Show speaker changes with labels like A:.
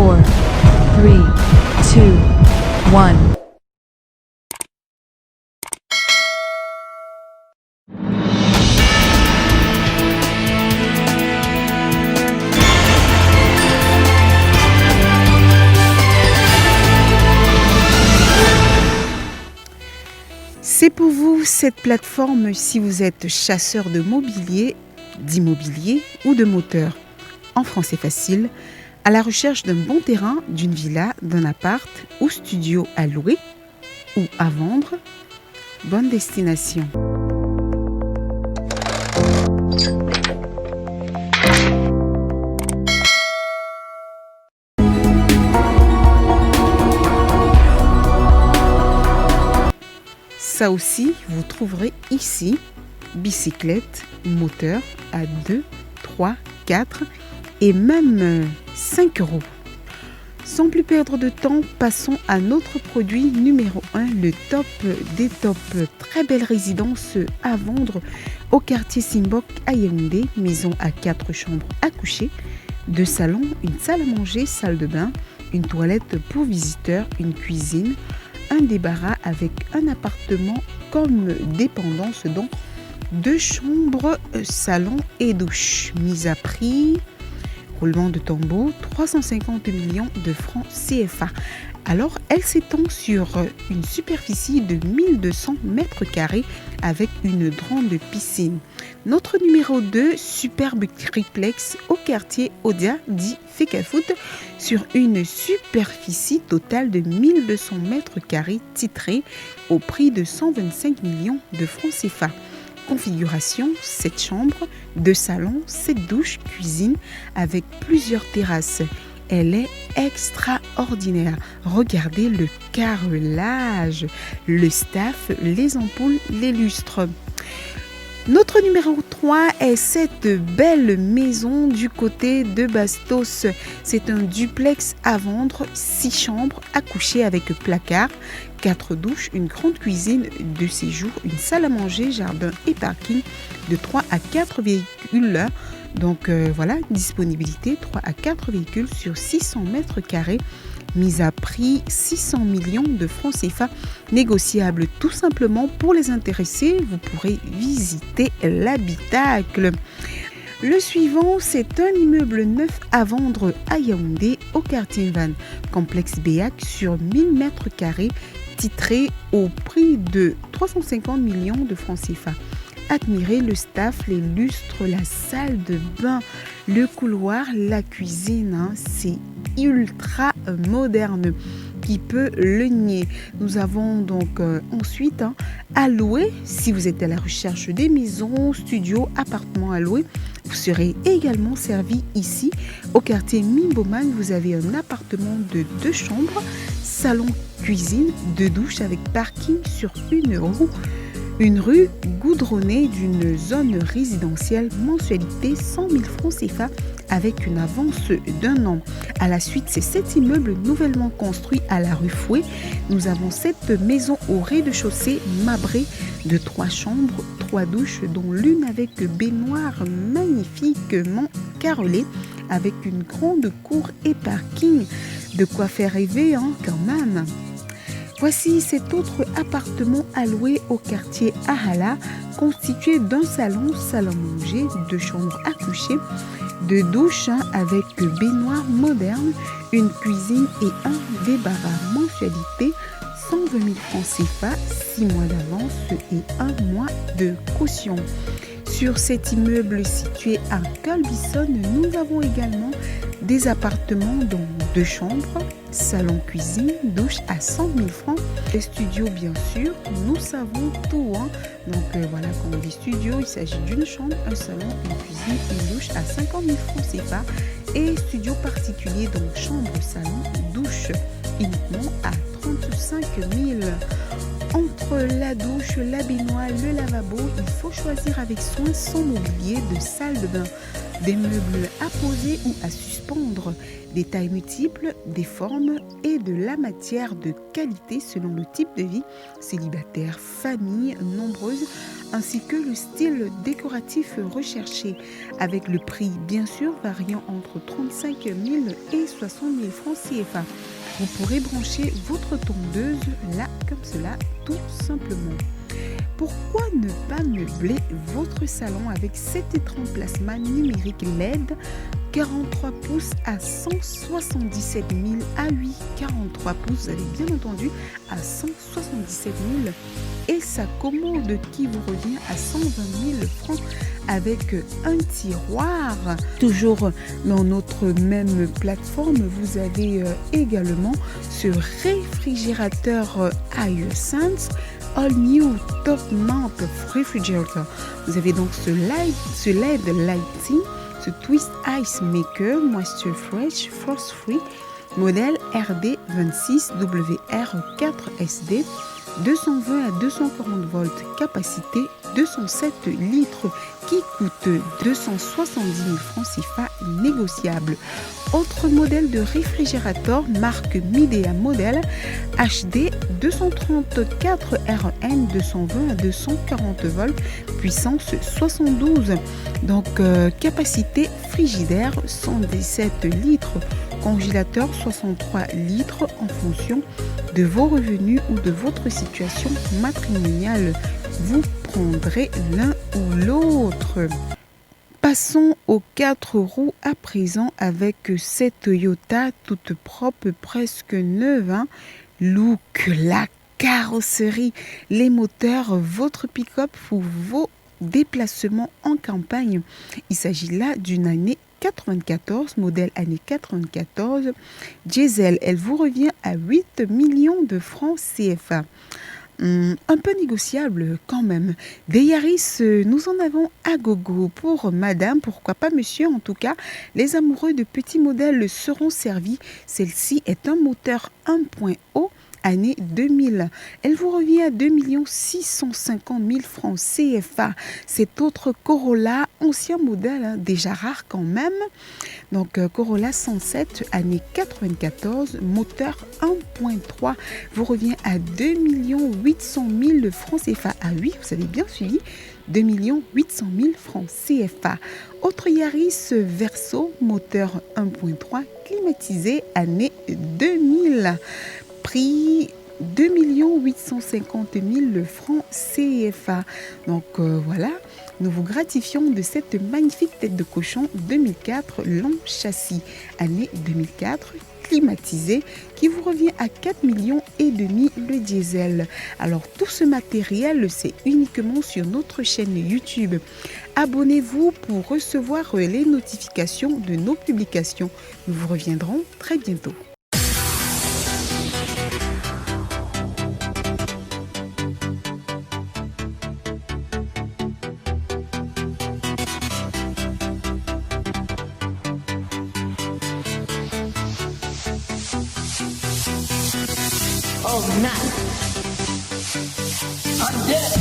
A: 4, 3, 2, 1.
B: C'est pour vous cette plateforme si vous êtes chasseur de mobilier, d'immobilier ou de moteur. En français facile, à la recherche d'un bon terrain, d'une villa, d'un appart ou studio à louer ou à vendre. Bonne destination. Ça aussi, vous trouverez ici bicyclette, moteur à 2, 3, 4 et même 5 euros. Sans plus perdre de temps, passons à notre produit numéro 1, le top des tops. Très belle résidence à vendre au quartier Simbok à Yaoundé. Maison à 4 chambres à coucher, 2 salons, une salle à manger, salle de bain, une toilette pour visiteurs, une cuisine, un débarras avec un appartement comme dépendance, donc 2 chambres, salon et douche. Mise à prix, roulement de tambour, 350 millions de francs CFA. Alors, elle s'étend sur une superficie de 1200 mètres carrés avec une grande piscine. Notre numéro 2, superbe triplex au quartier Odia, dit Fekafoot, sur une superficie totale de 1200 mètres carrés titré au prix de 125 millions de francs CFA. Configuration, 7 chambres, 2 salons, 7 douches, cuisine avec plusieurs terrasses. Elle est extraordinaire. Regardez le carrelage, le staff, les ampoules, les lustres. Notre numéro 3 est cette belle maison du côté de Bastos. C'est un duplex à vendre, 6 chambres à coucher avec placard, 4 douches, une grande cuisine de séjour, une salle à manger, jardin et parking de 3 à 4 véhicules. Donc voilà, disponibilité 3 à 4 véhicules sur 600 mètres carrés. Mise à prix 600 millions de francs CFA, négociable tout simplement. Pour les intéressés, vous pourrez visiter l'habitacle. Le suivant, c'est un immeuble neuf à vendre à Yaoundé, au quartier Van, complexe Béac sur 1000 mètres carrés, titré au prix de 350 millions de francs CFA. Admirez le staff, les lustres, la salle de bain, le couloir, la cuisine, c'est ultra moderne. Qui peut le nier? Nous avons donc ensuite à louer. Si vous êtes à la recherche des maisons, studios, appartements à louer, vous serez également servi ici au quartier Mimboman. Vous avez un appartement de 2 chambres, salon, cuisine, 2 douches avec parking sur une rue goudronnée d'une zone résidentielle, mensualité 100 000 francs CFA avec une avance d'1 an. À la suite, c'est 7 immeubles nouvellement construits à la rue Fouet. Nous avons 7 maisons au rez-de-chaussée mabrées de 3 chambres, 3 douches, dont l'une avec baignoire magnifiquement carrelée avec une grande cour et parking. De quoi faire rêver quand même. Voici cet autre appartement à louer au quartier Ahala, constitué d'un salon, salle à manger, 2 chambres à coucher, 2 douches avec baignoire moderne, une cuisine et un débarras. Mensualité 120 000 francs CFA, 6 mois d'avance et 1 mois de caution. Sur cet immeuble situé à Colbison, nous avons également des appartements dont 2 chambres, salon, cuisine, douche à 100 000 francs. Les studios, bien sûr, nous savons tout. Donc voilà, quand on dit studio, il s'agit d'une chambre, un salon, une cuisine, une douche à 50 000 francs CFA. Et studio particulier, donc chambre, salon, douche, uniquement à 35 000. Entre la douche, la baignoire, le lavabo, il faut choisir avec soin son mobilier de salle de bain, des meubles à poser ou à suspendre dépendre des tailles multiples, des formes et de la matière de qualité selon le type de vie, célibataire, famille nombreuse, ainsi que le style décoratif recherché, avec le prix bien sûr variant entre 35 000 et 60 000 francs CFA. Vous pourrez brancher votre tondeuse là, comme cela, tout simplement. Pourquoi ne pas meubler votre salon avec cet écran plasma numérique LED 43 pouces à 177 000? Ah oui, 43 pouces, vous avez bien entendu, à 177 000. Et sa commode qui vous revient à 120 000 francs avec un tiroir. Toujours dans notre même plateforme, vous avez également ce réfrigérateur Hisense All New Top Mount Refrigerator. Vous avez donc ce LED Lighting, ce Twist Ice Maker Moisture Fresh Frost Free, modèle RD26WR4SD, 220 à 240 volts, capacité 207 litres, qui coûte 270 000 francs CFA négociable. Autre modèle de réfrigérateur marque Midea modèle HD 234 RN 220 à 240 volts, puissance 72. Donc capacité frigidaire 117 litres, congélateur 63 litres en fonction de vos revenus ou de votre situation matrimoniale. Vous prendrez l'un ou l'autre. Passons aux 4 roues à présent avec cette Toyota toute propre, presque neuve. Look, la carrosserie, les moteurs, votre pick-up pour vos déplacements en campagne. Il s'agit là d'une année 94, modèle année 94, diesel. Elle vous revient à 8 millions de francs CFA. Un peu négociable quand même. Des Yaris, nous en avons à gogo pour madame, pourquoi pas monsieur. En tout cas, les amoureux de petits modèles seront servis. Celle-ci est un moteur 1.0 année 2000. Elle vous revient à 2 650 000 francs CFA. Cet autre Corolla, ancien modèle, déjà rare quand même. Donc Corolla 107, année 94, moteur 1.3, vous revient à 2 800 000 francs CFA. Ah oui, vous avez bien suivi, 2 800 000 francs CFA. Autre Yaris Verso, moteur 1.3, climatisé, année 2000. Prix 2 850 000 francs CFA. Donc voilà, nous vous gratifions de cette magnifique tête de cochon 2004 long châssis, année 2004, climatisé, qui vous revient à 4 millions et demi le diesel. Alors tout ce matériel, c'est uniquement sur notre chaîne YouTube. Abonnez-vous pour recevoir les notifications de nos publications. Nous vous reviendrons très bientôt.
C: Oh, nah. I'm dead.